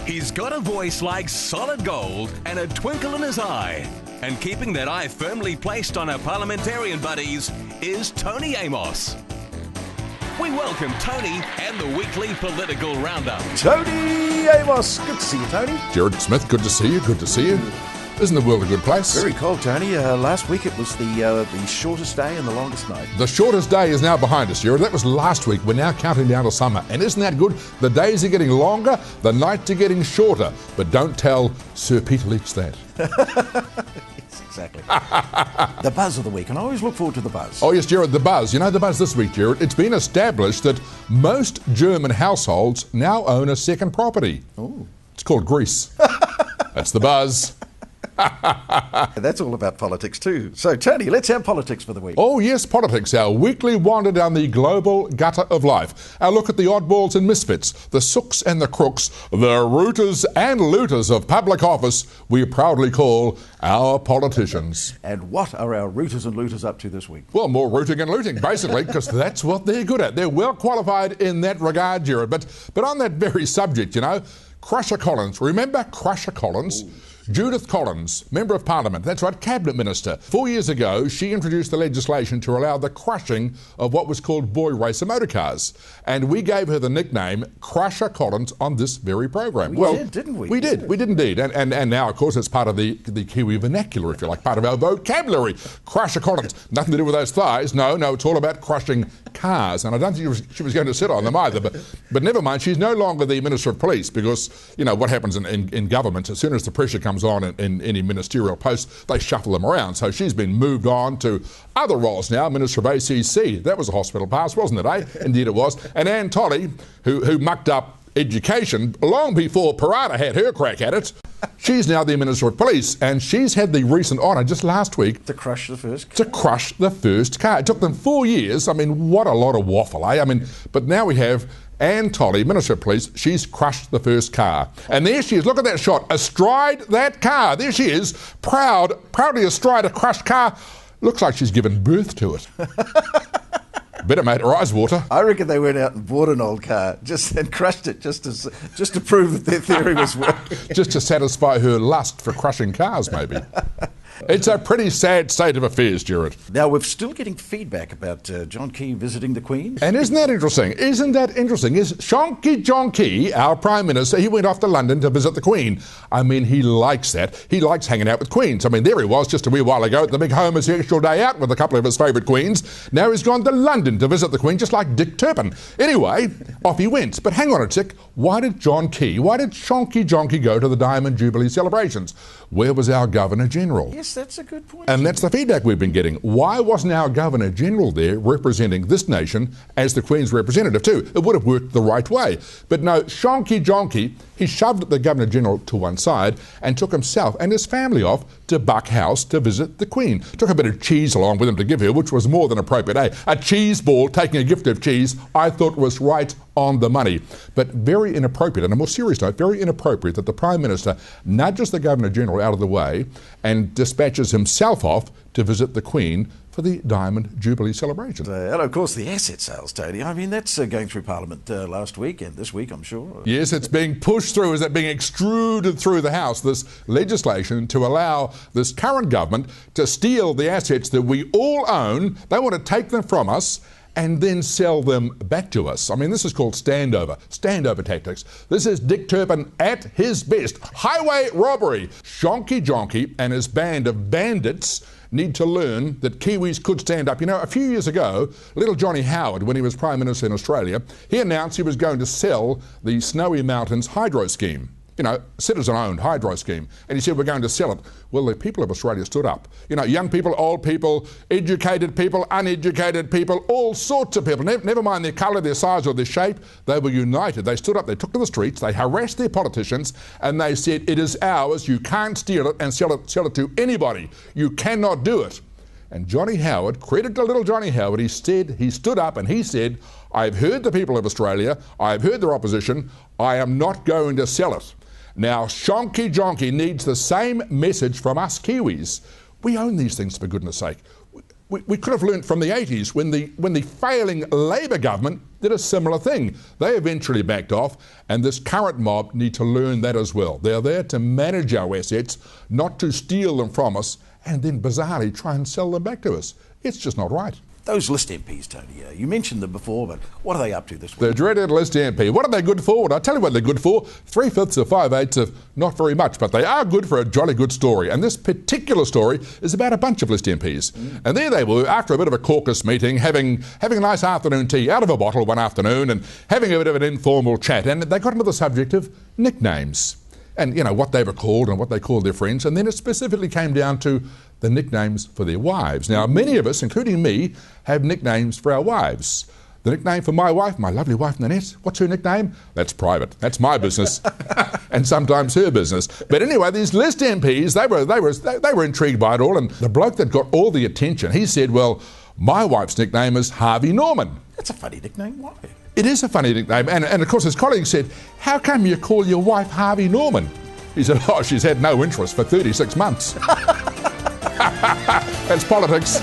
He's got a voice like solid gold and a twinkle in his eye. And keeping that eye firmly placed on our parliamentarian buddies is Tony Amos. We welcome Tony and the weekly political roundup. Tony Amos. Good to see you, Tony. Jared Smith, good to see you, good to see you. Isn't the world a good place? Very cold, Tony. Last week it was the shortest day and the longest night. The shortest day is now behind us, Jared. That was last week. We're now counting down to summer. And isn't that good? The days are getting longer, the nights are getting shorter. But don't tell Sir Peter Leach that. Yes, exactly. The buzz of the week, and I always look forward to the buzz. Oh yes, Jared, the buzz. You know the buzz this week, Jared? It's been established that most German households now own a second property. Oh. It's called Greece. That's the buzz. That's all about politics too. So, Tony, let's have politics for the week. Oh yes, politics, our weekly wander down the global gutter of life. Our look at the oddballs and misfits, the sooks and the crooks, the rooters and looters of public office we proudly call our politicians. And what are our rooters and looters up to this week? Well, more rooting and looting, basically, because that's what they're good at. They're well qualified in that regard, Jared. But on that very subject, you know, Crusher Collins. Remember Crusher Collins? Ooh. Judith Collins, Member of Parliament, that's right, Cabinet Minister. 4 years ago, she introduced the legislation to allow the crushing of what was called boy racer motor cars. And we gave her the nickname Crusher Collins on this very program. We did, didn't we? We did indeed. And now, of course, it's part of the Kiwi vernacular, if you like, part of our vocabulary. Crusher Collins. Nothing to do with those thighs. No, it's all about crushing cars. And I don't think she was going to sit on them either. But never mind, she's no longer the Minister of Police because, you know, what happens in government, as soon as the pressure comes on in any ministerial post, they shuffle them around. So she's been moved on to other roles now, Minister of ACC. That was a hospital pass, wasn't it, eh? Indeed it was. And Anne Tolley, who mucked up education long before Parada had her crack at it, she's now the Minister of Police, and she's had the recent honour just last week to crush the first car. It took them 4 years. I mean, what a lot of waffle, eh? I mean, but now we have Anne Tolley, Minister of Police. She's crushed the first car. And there she is, look at that shot, astride that car. There she is, proudly astride a crushed car. Looks like she's given birth to it. Better made her eyes water. I reckon they went out and bought an old car and crushed it just to prove that their theory was working. Just to satisfy her lust for crushing cars, maybe. It's a pretty sad state of affairs, Jared. Now, we're still getting feedback about John Key visiting the Queen. And isn't that interesting? Is Shonky John Key, our Prime Minister, he went off to London to visit the Queen. I mean, he likes that. He likes hanging out with Queens. I mean, there he was just a wee while ago at the big homosexual day out with a couple of his favourite Queens. Now he's gone to London to visit the Queen, just like Dick Turpin. Anyway, off he went. But hang on a tick. Why did Shonky John Key go to the Diamond Jubilee celebrations? Where was our Governor-General? Yes, that's a good point. And that's the feedback we've been getting. Why wasn't our Governor-General there representing this nation as the Queen's representative too? It would have worked the right way. But no, Shonky John Key, he shoved the Governor-General to one side and took himself and his family off to Buck House to visit the Queen. Took a bit of cheese along with him to give her, which was more than appropriate. Eh? A cheese ball, taking a gift of cheese, I thought was right on the money. But very inappropriate, on a more serious note, very inappropriate that the Prime Minister nudges the Governor-General out of the way and dispatches himself off to visit the Queen for the Diamond Jubilee celebration. And of course the asset sales, Tony. I mean, that's going through Parliament last week and this week, I'm sure. Yes, it's being pushed through, is it being extruded through the House, this legislation to allow this current government to steal the assets that we all own. They want to take them from us and then sell them back to us. I mean, this is called standover tactics. This is Dick Turpin at his best. Highway robbery. Shonky John Key and his band of bandits need to learn that Kiwis could stand up. You know, a few years ago, little Johnny Howard, when he was Prime Minister in Australia, he announced he was going to sell the Snowy Mountains hydro scheme. You know, citizen-owned hydro scheme. And he said, we're going to sell it. Well, the people of Australia stood up. You know, young people, old people, educated people, uneducated people, all sorts of people. Never mind their colour, their size or their shape. They were united. They stood up, they took to the streets, they harassed their politicians, and they said, it is ours, you can't steal it and sell it to anybody. You cannot do it. And Johnny Howard, credit to little Johnny Howard, he stood up and he said, I've heard the people of Australia, I've heard their opposition, I am not going to sell it. Now, Shonky John Key needs the same message from us Kiwis. We own these things, for goodness sake. We could have learnt from the 80s when the failing Labor government did a similar thing. They eventually backed off, and this current mob need to learn that as well. They're there to manage our assets, not to steal them from us and then bizarrely try and sell them back to us. It's just not right. Those List MPs, Tony, you mentioned them before, but what are they up to this week? The dreaded List MP. What are they good for? Well, I'll tell you what they're good for. 3/5 of 5/8 of not very much, but they are good for a jolly good story. And this particular story is about a bunch of List MPs. And there they were, after a bit of a caucus meeting, having a nice afternoon tea out of a bottle one afternoon and having a bit of an informal chat. And they got into the subject of nicknames and, you know, what they were called and what they called their friends. And then it specifically came down to the nicknames for their wives. Now, many of us, including me, have nicknames for our wives. The nickname for my wife, my lovely wife Nanette, what's her nickname? That's private. That's my business, and sometimes her business. But anyway, these List MPs, they were intrigued by it all, and the bloke that got all the attention, he said, well, my wife's nickname is Harvey Norman. That's a funny nickname. Why? It is a funny nickname, and of course his colleague said, how come you call your wife Harvey Norman? He said, oh, she's had no interest for 36 months. That's politics.